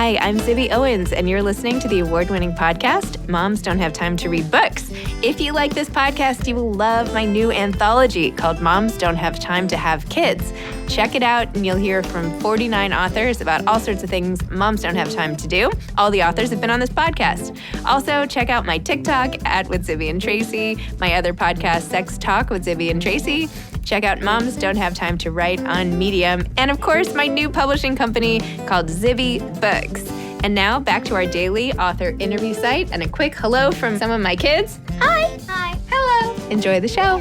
Hi, I'm Zibby Owens, and you're listening to the award-winning podcast, Moms Don't Have Time to Read Books. If you like this podcast, you will love my new anthology called Moms Don't Have Time to Have Kids. Check it out, and you'll hear from 49 authors about all sorts of things moms don't have time to do. All the authors have been on this podcast. Also, check out my TikTok with Zibby and Tracy, my other podcast, Sex Talk with Zibby and Tracy. Check out Moms Don't Have Time to Write on Medium. And of course, my new publishing company called Zibby Books. And now back to our daily author interview site and a quick hello from some of my kids. Hi. Hi. Hello. Enjoy the show.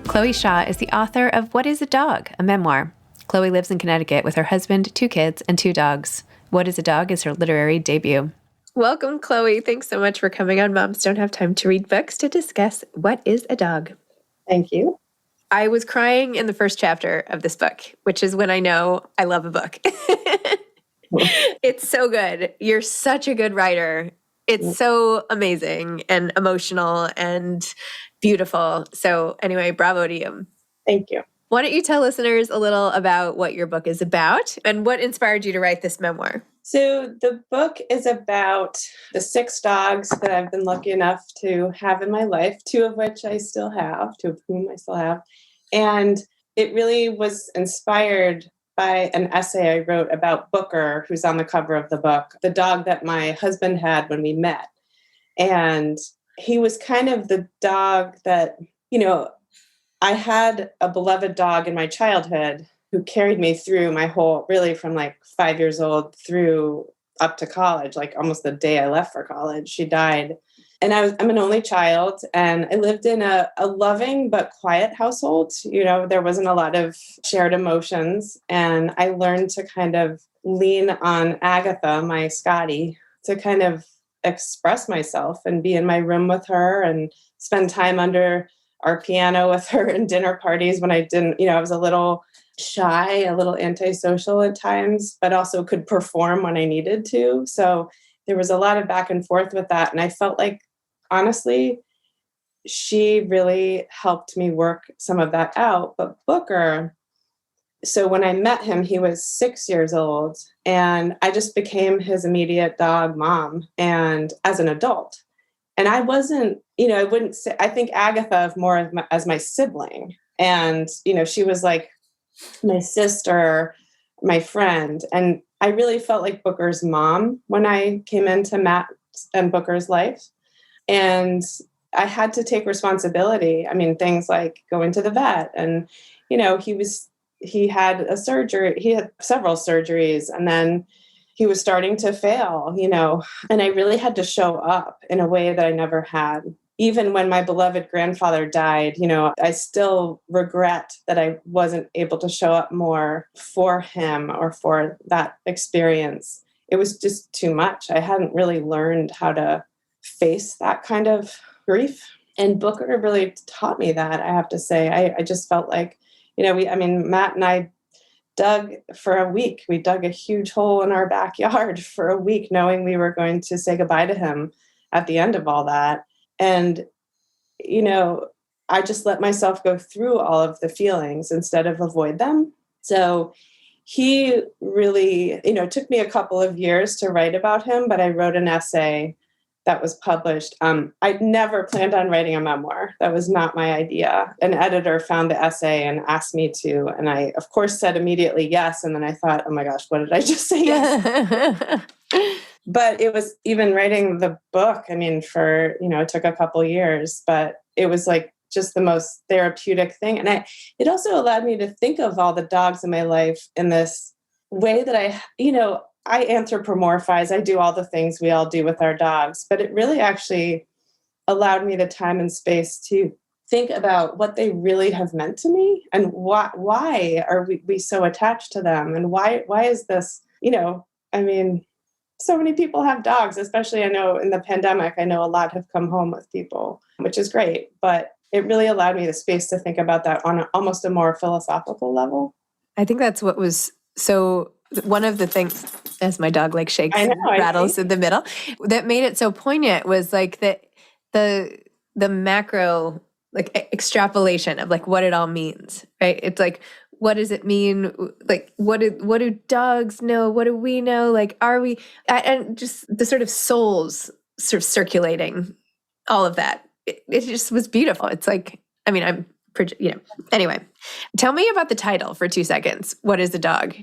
Chloe Shaw is the author of What is a Dog? A memoir. Chloe lives in Connecticut with her husband, 2 kids, and 2 dogs. What is a Dog is her literary debut. Welcome, Chloe. Thanks so much for coming on Moms Don't Have Time to Read Books to discuss What is a Dog? Thank you. I was crying in the first chapter of this book, which is when I know I love a book. It's so good. You're such a good writer. It's so amazing and emotional and beautiful. So anyway, bravo to you. Thank you. Why don't you tell listeners a little about what your book is about and what inspired you to write this memoir? So the book is about the 6 dogs that I've been lucky enough to have in my life, 2 of which I still have, 2 of whom I still have. And it really was inspired by an essay I wrote about Booker, who's on the cover of the book, the dog that my husband had when we met. And he was kind of the dog that, I had a beloved dog in my childhood who carried me through my whole, really from like 5 years old through up to college, like almost the day I left for college. She died. And I'm an only child, and I lived in a loving but quiet household. There wasn't a lot of shared emotions. And I learned to kind of lean on Agatha, my Scotty, to kind of express myself and be in my room with her and spend time under our piano with her in dinner parties when I didn't, I was a little shy, a little antisocial at times, but also could perform when I needed to. So there was a lot of back and forth with that. And I felt like, honestly, she really helped me work some of that out. But Booker, so when I met him, he was 6 years old, and I just became his immediate dog mom and as an adult. And I wasn't, I wouldn't say, I think Agatha of more as my sibling. And, she was like my sister, my friend. And I really felt like Booker's mom when I came into Matt and Booker's life. And I had to take responsibility. I mean, things like going to the vet and, he had a surgery, he had several surgeries, and then he was starting to fail, and I really had to show up in a way that I never had. Even when my beloved grandfather died, I still regret that I wasn't able to show up more for him or for that experience. It was just too much. I hadn't really learned how to face that kind of grief. And Booker really taught me that, I have to say. I just felt like, Matt and I dug for a week. We dug a huge hole in our backyard for a week, knowing we were going to say goodbye to him at the end of all that. And, I just let myself go through all of the feelings instead of avoid them. So he really, took me a couple of years to write about him, but I wrote an essay that was published. I'd never planned on writing a memoir. That was not my idea. An editor found the essay and asked me to, and I, of course, said immediately yes. And then I thought, oh my gosh, what did I just say yes? But it was even writing the book. For, it took a couple years, but it was like just the most therapeutic thing. And it also allowed me to think of all the dogs in my life in this way that I anthropomorphize. I do all the things we all do with our dogs, but it really actually allowed me the time and space to think about what they really have meant to me and why are we so attached to them, and why is this, so many people have dogs, especially I know in the pandemic, I know a lot have come home with people, which is great, but it really allowed me the space to think about that on almost a more philosophical level. I think that's what was so, one of the things, as my dog shakes and rattles in the middle, that made it so poignant was like the macro extrapolation of what it all means, right? It's like what does it mean? Like, what do dogs know? What do we know? Like, are we, and just the sort of souls sort of circulating, all of that. It just was beautiful. It's like, I mean, anyway, tell me about the title for 2 seconds. What is a dog?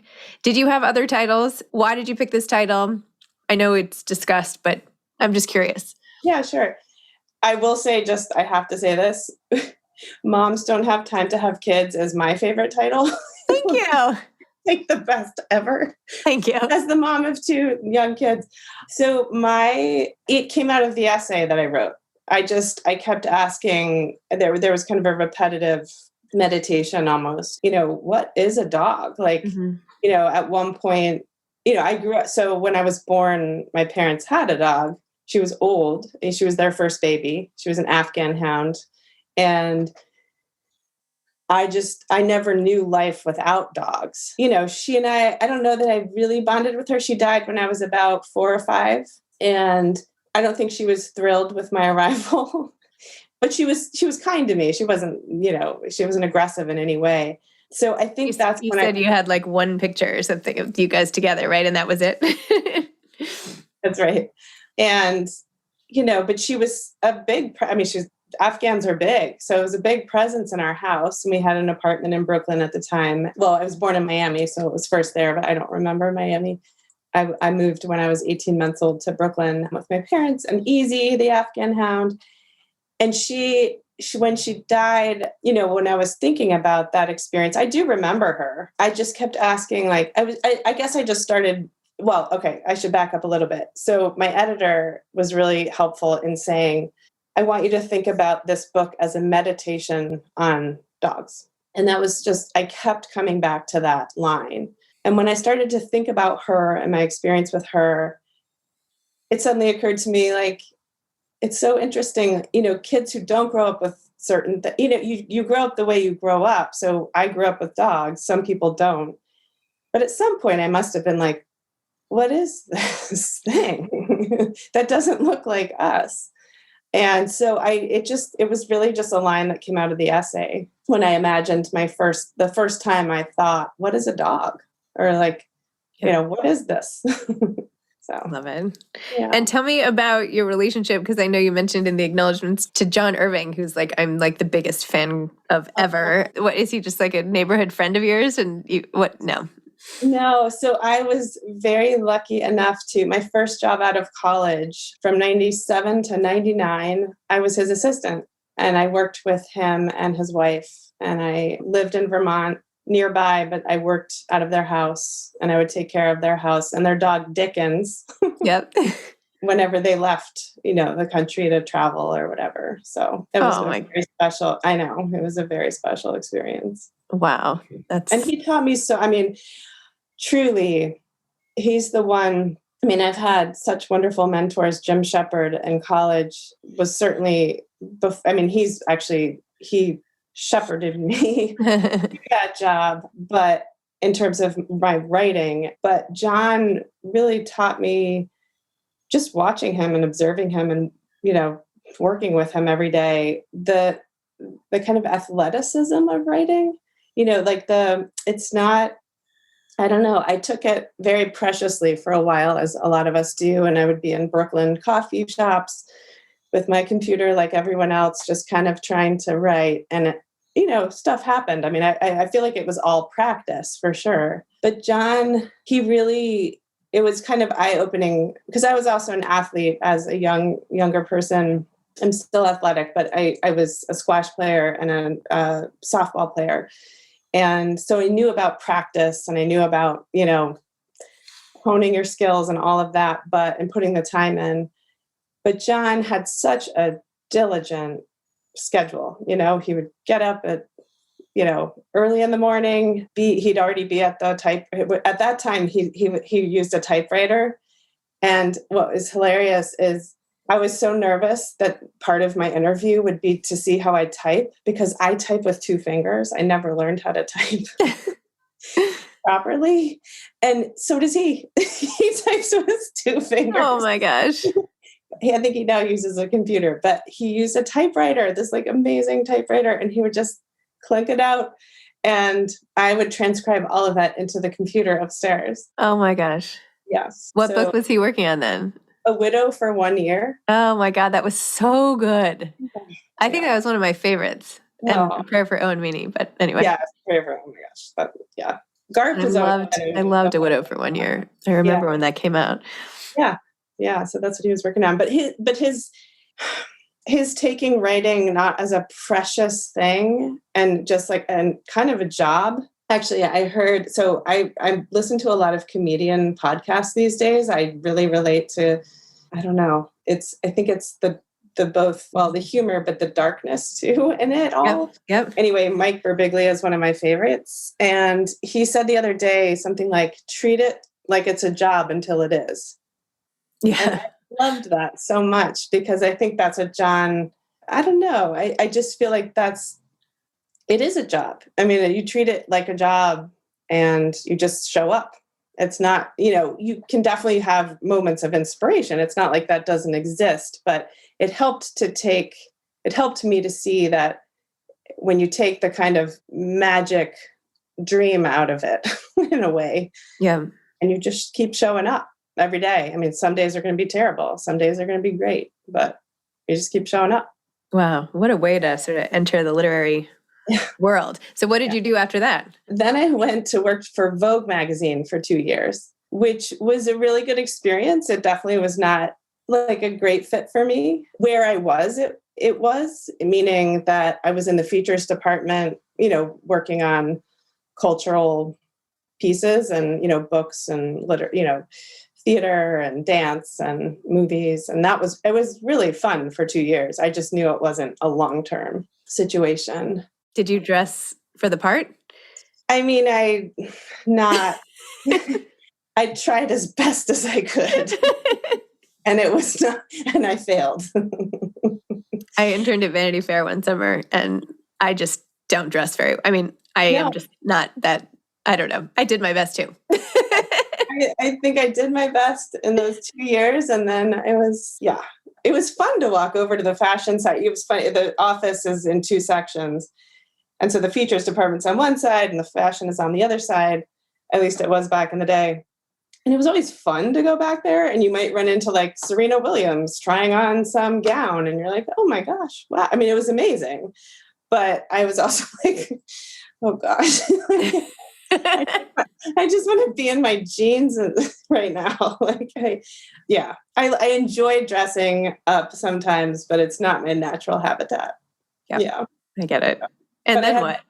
Did you have other titles? Why did you pick this title? I know it's discussed, but I'm just curious. Yeah, sure. I will say I have to say this. Moms Don't Have Time to Have Kids is my favorite title. Thank you. Like the best ever. Thank you. As the mom of 2 young kids. So it came out of the essay that I wrote. I kept asking, there was kind of a repetitive meditation almost, what is a dog? Like, at one point, I grew up, so when I was born, my parents had a dog. She was old. She was their first baby. She was an Afghan hound. And I never knew life without dogs. She and I don't know that I really bonded with her. She died when I was about 4 or 5. And I don't think she was thrilled with my arrival, but she was kind to me. She wasn't, she wasn't aggressive in any way. So I think that's you when said you had like one picture or something of you guys together, right? And that was it. That's right. And, but she was Afghans are big. So it was a big presence in our house. And we had an apartment in Brooklyn at the time. Well, I was born in Miami, so it was first there, but I don't remember Miami. I moved when I was 18 months old to Brooklyn with my parents and Easy, the Afghan hound. And she when she died, when I was thinking about that experience, I do remember her. I just kept asking, like, I guess I just started. Well, okay, I should back up a little bit. So my editor was really helpful in saying, I want you to think about this book as a meditation on dogs. And that was I kept coming back to that line. And when I started to think about her and my experience with her, it suddenly occurred to me, like, it's so interesting, kids who don't grow up with certain, you grow up the way you grow up. So I grew up with dogs. Some people don't. But at some point I must have been like, what is this thing that doesn't look like us? And so it was really just a line that came out of the essay when I imagined the first time I thought, what is a dog? Or like, what is this? So love it. Yeah. And tell me about your relationship, because I know you mentioned in the acknowledgments to John Irving, who's like, I'm like the biggest fan of ever. What is he, just like a neighborhood friend of yours? And No. So I was very lucky enough my first job out of college from 97 to 99, I was his assistant and I worked with him and his wife, and I lived in Vermont nearby, but I worked out of their house and I would take care of their house and their dog Dickens. Yep. Whenever they left, the country to travel or whatever. So it was very special. I know, it was a very special experience. Wow. And he taught me truly, he's the one. I've had such wonderful mentors. Jim Shepard in college was certainly, he shepherded me through that job, but in terms of my writing. But John really taught me, just watching him and observing him and, working with him every day, the kind of athleticism of writing, it's not, I don't know. I took it very preciously for a while, as a lot of us do. And I would be in Brooklyn coffee shops with my computer, like everyone else, just kind of trying to write. And, stuff happened. I feel like it was all practice for sure. But John, it was kind of eye-opening, because I was also an athlete as a younger person. I'm still athletic, but I was a squash player and a softball player. And so I knew about practice and I knew about, honing your skills and all of that, and putting the time in. But John had such a diligent schedule. He would get up at, early in the morning, he'd already be at at that time, he used a typewriter. And what was hilarious is I was so nervous that part of my interview would be to see how I type, because I type with 2 fingers. I never learned how to type properly. And so does he. He types with his 2 fingers. Oh my gosh. I think he now uses a computer, but he used a typewriter, this like amazing typewriter, and he would just clink it out. And I would transcribe all of that into the computer upstairs. Oh my gosh. Yes. What book was he working on then? A Widow for 1 Year. Oh my God, that was so good. I think that was one of my favorites. And Prayer for Owen Meany, but anyway. Yeah, Prayer for, oh my gosh. But yeah. Garp was I loved A Widow for 1 Year. I remember when that came out. Yeah. Yeah. So that's what he was working on. But his taking writing not as a precious thing and just like and kind of a job. Actually, I heard, so I listen to a lot of comedian podcasts these days. I really relate to, I don't know, I think it's the both, well, the humor, but the darkness too in it all. Yep. Anyway, Mike Birbiglia is one of my favorites. And he said the other day something like, treat it like it's a job until it is. Yeah. And I loved that so much because I think that's a John, I don't know. I just feel like it is a job. I mean, you treat it like a job and you just show up. It's not, you can definitely have moments of inspiration. It's not like that doesn't exist, but it helped me to see that when you take the kind of magic dream out of it in a way, yeah, and you just keep showing up every day. I mean, some days are going to be terrible. Some days are going to be great, but you just keep showing up. Wow. What a way to sort of enter the literary world. So what did you do after that? Then I went to work for Vogue magazine for 2 years, which was a really good experience. It definitely was not like a great fit for me. Where I was, it was, meaning that I was in the features department, working on cultural pieces and, books and theater and dance and movies. And it was really fun for 2 years. I just knew it wasn't a long-term situation. Did you dress for the part? I mean, I tried as best as I could. And it was not, and I failed. I interned at Vanity Fair one summer and I just don't dress am just not that, I don't know. I did my best too. I think I did my best in those 2 years. And then it was fun to walk over to the fashion side. It was funny. The office is in 2 sections. And so the features department's on one side and the fashion is on the other side. At least it was back in the day. And it was always fun to go back there. And you might run into like Serena Williams trying on some gown. And you're like, oh my gosh, wow. I mean, it was amazing. But I was also like, oh gosh. I just want to be in my jeans right now. I enjoy dressing up sometimes, but it's not my natural habitat. Yep. Yeah, I get it. And but then what?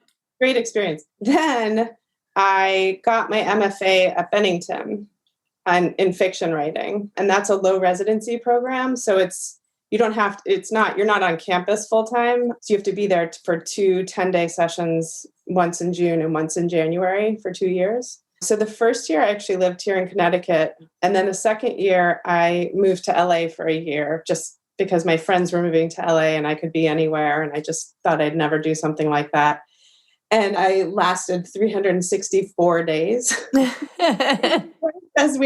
Great experience. Then I got my MFA at Bennington in fiction writing, and that's a low residency program. So you're not on campus full time. So you have to be there for 2 10-day sessions, once in June and once in January for 2 years. So the first year I actually lived here in Connecticut. And then the second year I moved to LA for a year just because my friends were moving to LA and I could be anywhere. And I just thought I'd never do something like that. And I lasted 364 days. As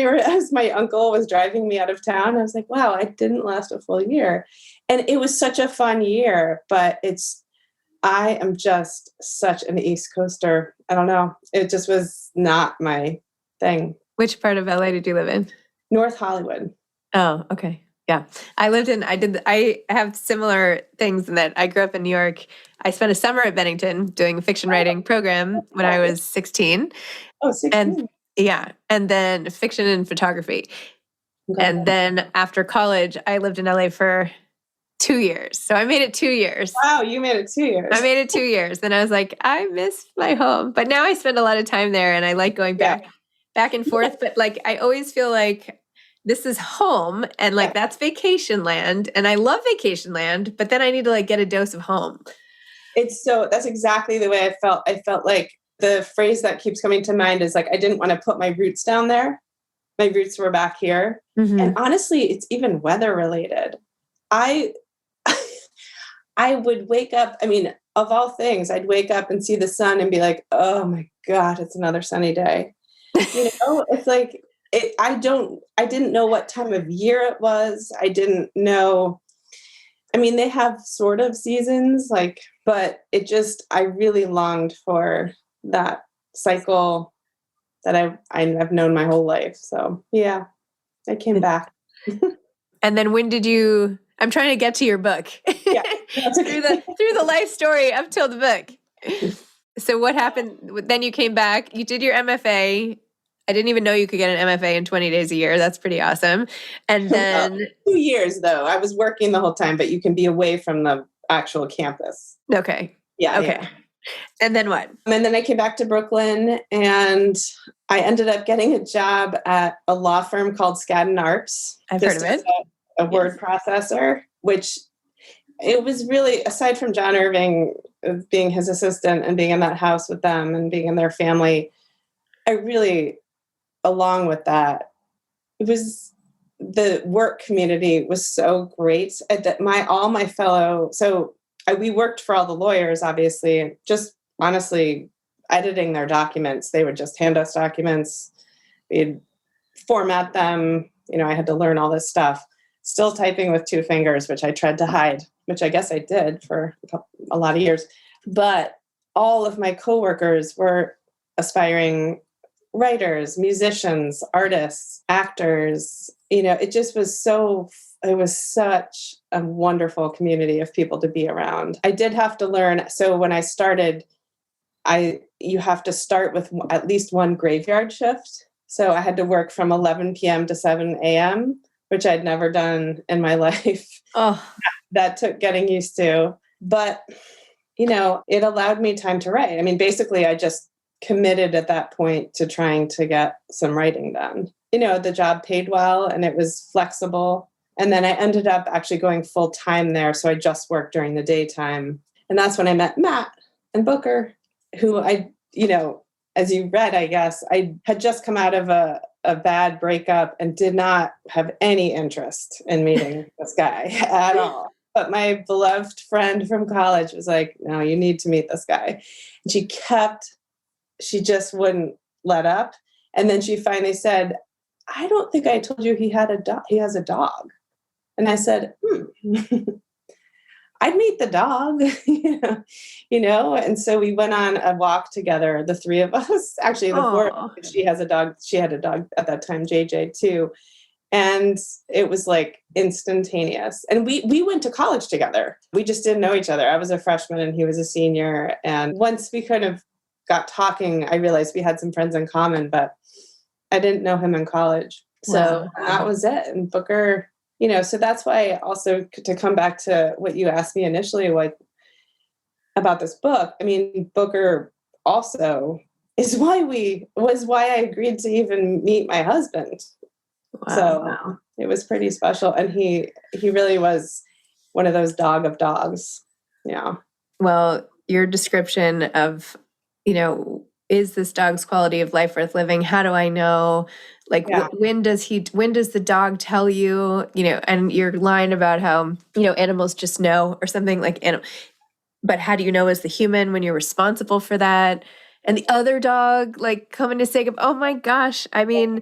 my uncle was driving me out of town, I was like, wow, I didn't last a full year. And it was such a fun year, but I am just such an East Coaster. I don't know. It just was not my thing. Which part of LA did you live in? North Hollywood. Oh, okay. Yeah. I have similar things in that I grew up in New York. I spent a summer at Bennington doing a fiction writing program when I was 16. Oh, 16. And then fiction and photography. Okay. And then after college, I lived in LA for 2 years. So I made it 2 years. Wow, you made it 2 years. I made it 2 years. Then I was like, I miss my home. But now I spend a lot of time there and I like going back and forth. But like, I always feel like this is home and like that's vacation land. And I love vacation land, but then I need to like get a dose of home. That's exactly the way I felt. I felt like the phrase that keeps coming to mind is like, I didn't want to put my roots down there. My roots were back here. Mm-hmm. And honestly, it's even weather related. I would wake up, I mean, of all things, I'd wake up and see the sun and be like, oh my God, it's another sunny day. It's like, I didn't know what time of year it was. I didn't know. I mean, they have sort of seasons, but I really longed for that cycle that I've known my whole life. So yeah, I came back. And then when did you, I'm trying to get to your book. Yeah, that's okay. through the life story up till the book. So what happened? Then you came back, you did your MFA. I didn't even know you could get an MFA in 20 days a year. That's pretty awesome. And then 2 years though. I was working the whole time, but you can be away from the actual campus. Okay. Yeah. Okay. Yeah. And then what? And then I came back to Brooklyn and I ended up getting a job at a law firm called Skadden Arps. I've heard of it. A word processor, which it was really, aside from John Irving being his assistant and being in that house with them and being in their family, I really, along with that, it was the work community was so great. All my fellow, we worked for all the lawyers, obviously, and just honestly editing their documents. They would just hand us documents. We'd format them. I had to learn all this stuff. Still typing with 2 fingers, which I tried to hide, which I guess I did for a lot of years. But all of my coworkers were aspiring writers, musicians, artists, actors. It was such a wonderful community of people to be around. I did have to learn. So when I started, you have to start with at least one graveyard shift. So I had to work from 11 p.m. to 7 a.m., which I'd never done in my life. Oh, that took getting used to. But, it allowed me time to write. I mean, basically, I just committed at that point to trying to get some writing done. The job paid well and it was flexible. And then I ended up actually going full time there. So I just worked during the daytime. And that's when I met Matt and Booker, who as you read, I guess, I had just come out of a bad breakup and did not have any interest in meeting this guy at all. But my beloved friend from college was like, no, you need to meet this guy. And she just wouldn't let up. And then she finally said, I don't think I told you he has a dog. And I said, I'd meet the dog, and so we went on a walk together, the 3 of us, actually the 4 of us. She has a dog. She had a dog at that time, JJ too. And it was like instantaneous. And we went to college together. We just didn't know each other. I was a freshman and he was a senior. And once we kind of got talking, I realized we had some friends in common, but I didn't know him in college. So that was it. And Booker, so that's why also to come back to what you asked me initially, like about this book, I mean, Booker also is why I agreed to even meet my husband. Wow. So it was pretty special. And he really was one of those dog of dogs. Yeah. Well, your description of, is this dog's quality of life worth living? How do I know? Like, when does the dog tell you, and your line about how, animals just know or something like, but how do you know as the human when you're responsible for that? And the other dog, like coming to say, oh my gosh. I mean,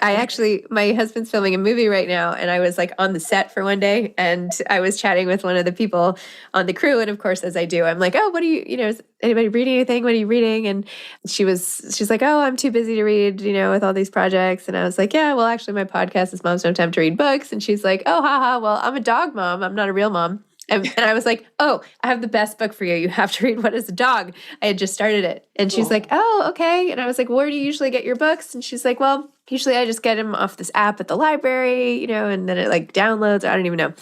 my husband's filming a movie right now and I was like on the set for one day and I was chatting with one of the people on the crew. And of course, as I do, I'm like, oh, what are you, is anybody reading anything? What are you reading? And she's like, oh, I'm too busy to read, with all these projects. And I was like, yeah, well, actually my podcast is Moms Don't Have Time to Read Books. And she's like, oh, haha, well, I'm a dog mom. I'm not a real mom. And I was like, oh, I have the best book for you. You have to read What is a Dog? I had just started it. And she's like, oh, okay. And I was like, where do you usually get your books? And she's like, well, usually I just get them off this app at the library, and then it like downloads. I don't even know.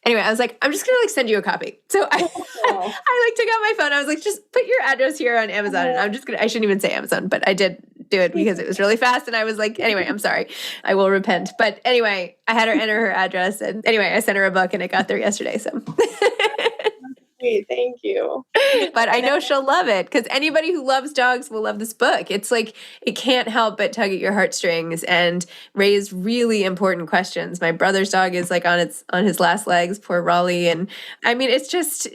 Anyway, I was like, I'm just going to send you a copy. So I took out my phone. I was like, just put your address here on Amazon. And I shouldn't even say Amazon, but I did do it because it was really fast. And I was like, anyway, I'm sorry. I will repent. But anyway, I had her enter her address. And anyway, I sent her a book and it got there yesterday. So thank you. But I know she'll love it because anybody who loves dogs will love this book. It's like, it can't help but tug at your heartstrings and raise really important questions. My brother's dog is like on his last legs, poor Raleigh. And I mean, it's just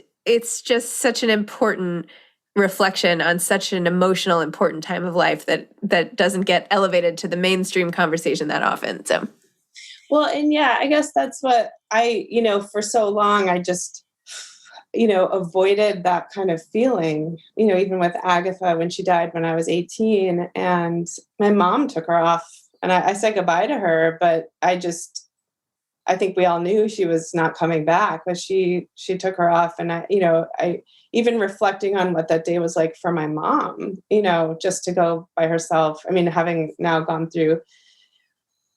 such an important reflection on such an emotional, important time of life that doesn't get elevated to the mainstream conversation that often. So, well, and yeah, I guess that's what for so long, avoided that kind of feeling, even with Agatha when she died when I was 18, and my mom took her off, and I said goodbye to her, but I think we all knew she was not coming back, but she took her off. And I even reflecting on what that day was like for my mom, just to go by herself. I mean, having now gone through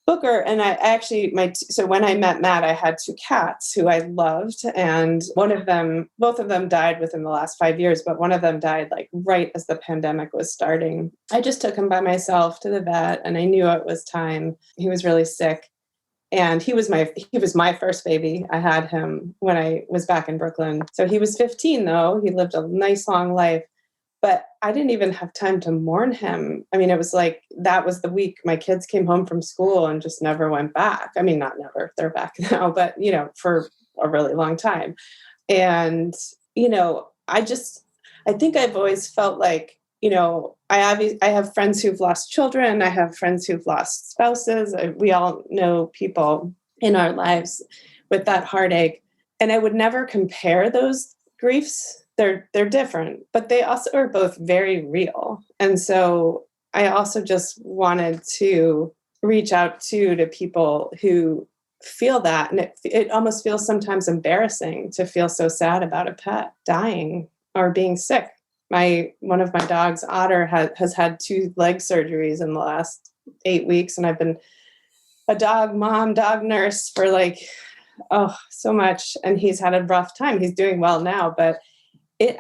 Booker, and I actually, so when I met Matt, I had 2 cats who I loved, and both of them died within the last 5 years, but one of them died like right as the pandemic was starting. I just took him by myself to the vet, and I knew it was time. He was really sick. And he was my first baby. I had him when I was back in Brooklyn. So he was 15 though. He lived a nice long life, but I didn't even have time to mourn him. I mean, it was like, that was the week my kids came home from school and just never went back. I mean, not never, they're back now, but for a really long time. And, I think I've always felt like, I have friends who've lost children. I have friends who've lost spouses. We all know people in our lives with that heartache. And I would never compare those griefs. They're different, but they also are both very real. And so I also just wanted to reach out to people who feel that. And it almost feels sometimes embarrassing to feel so sad about a pet dying or being sick. One of my dogs, Otter, has had 2 leg surgeries in the last 8 weeks. And I've been a dog mom, dog nurse for so much. And he's had a rough time. He's doing well now, but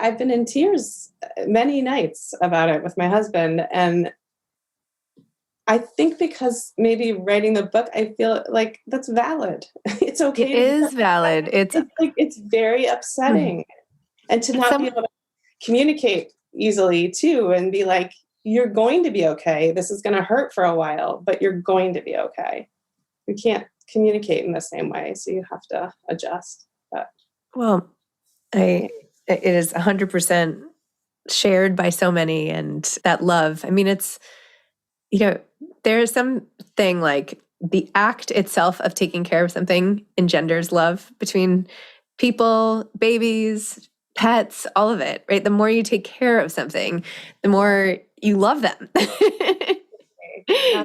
I've been in tears many nights about it with my husband. And I think because maybe writing the book, I feel like that's valid. It's okay. It is valid. It's very upsetting. And to not be able to communicate easily too, and be like, you're going to be okay. This is going to hurt for a while, but you're going to be okay. We can't communicate in the same way, so you have to adjust. But it is 100% shared by so many, and that love. I mean, it's there's something like the act itself of taking care of something engenders love between people, babies, pets, all of it, right? The more you take care of something, the more you love them.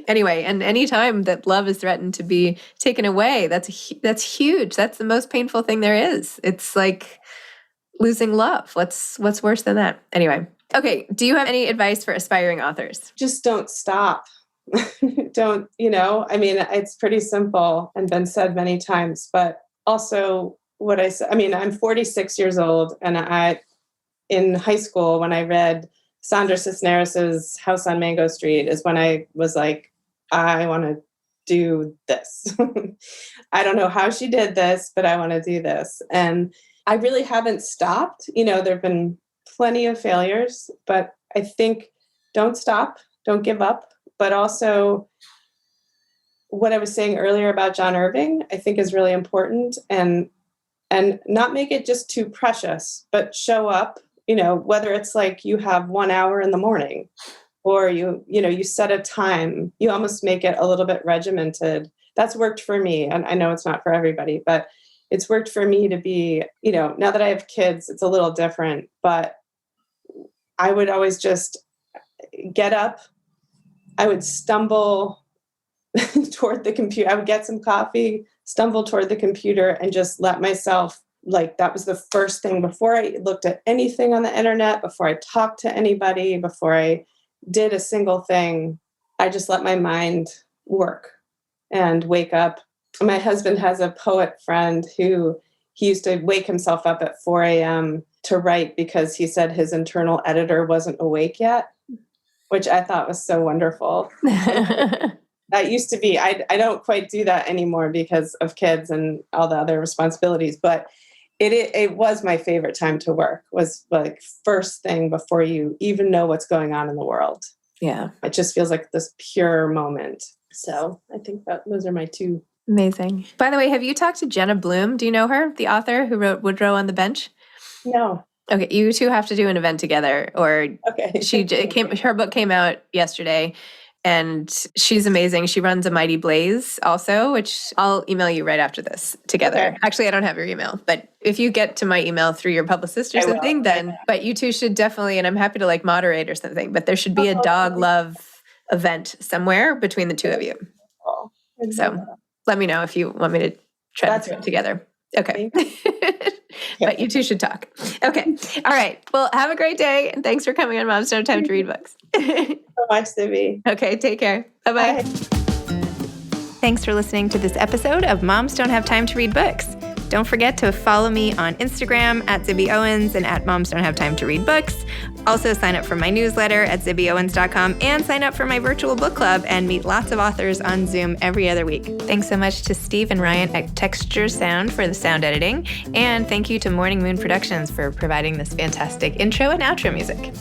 Anyway, and anytime that love is threatened to be taken away, that's huge. That's the most painful thing there is. It's like losing love. What's worse than that? Anyway, okay. Do you have any advice for aspiring authors? Just don't stop. Don't, I mean, it's pretty simple and been said many times, but also what I said, I mean, I'm 46 years old, and in high school, when I read Sandra Cisneros' House on Mango Street, is when I was like, I want to do this. I don't know how she did this, but I want to do this. And I really haven't stopped. There've been plenty of failures, but I think don't stop, don't give up. But also what I was saying earlier about John Irving, I think is really important, and not make it just too precious, but show up, whether it's like you have 1 hour in the morning, or you set a time, you almost make it a little bit regimented. That's worked for me. And I know it's not for everybody, but it's worked for me to be, now that I have kids, it's a little different, but I would always just get up. I would stumble toward the computer. I would get some coffee, stumble toward the computer, and just let myself, that was the first thing before I looked at anything on the internet, before I talked to anybody, before I did a single thing. I just let my mind work and wake up. My husband has a poet friend who he used to wake himself up at 4 a.m. to write because he said his internal editor wasn't awake yet, which I thought was so wonderful. That used to be, I don't quite do that anymore because of kids and all the other responsibilities, but it was my favorite time to work, was like first thing before you even know what's going on in the world. Yeah. It just feels like this pure moment. So I think that those are my 2. Amazing. By the way, have you talked to Jenna Bloom? Do you know her, the author who wrote Woodrow on the Bench? No. Okay, you two have to do an event together, or okay. her book came out yesterday. And she's amazing. She runs A Mighty Blaze also, which I'll email you right after this together. Okay. Actually, I don't have your email, but if you get to my email through your publicist or I will. something, then, but you two should definitely, and I'm happy to like moderate or something, but there should be a dog love event somewhere between the two of you. So let me know if you want me to try to put it together. Okay. But you two should talk. Okay. All right. Well, have a great day. And thanks for coming on Moms Don't Have Time to Read Books. So much, Zibby. Okay. Take care. Bye-bye. Bye. Thanks for listening to this episode of Moms Don't Have Time to Read Books. Don't forget to follow me on Instagram at Zibby Owens and at Moms Don't Have Time to Read Books. Also sign up for my newsletter at zibbyowens.com and sign up for my virtual book club and meet lots of authors on Zoom every other week. Thanks so much to Steve and Ryan at Texture Sound for the sound editing. And thank you to Morning Moon Productions for providing this fantastic intro and outro music.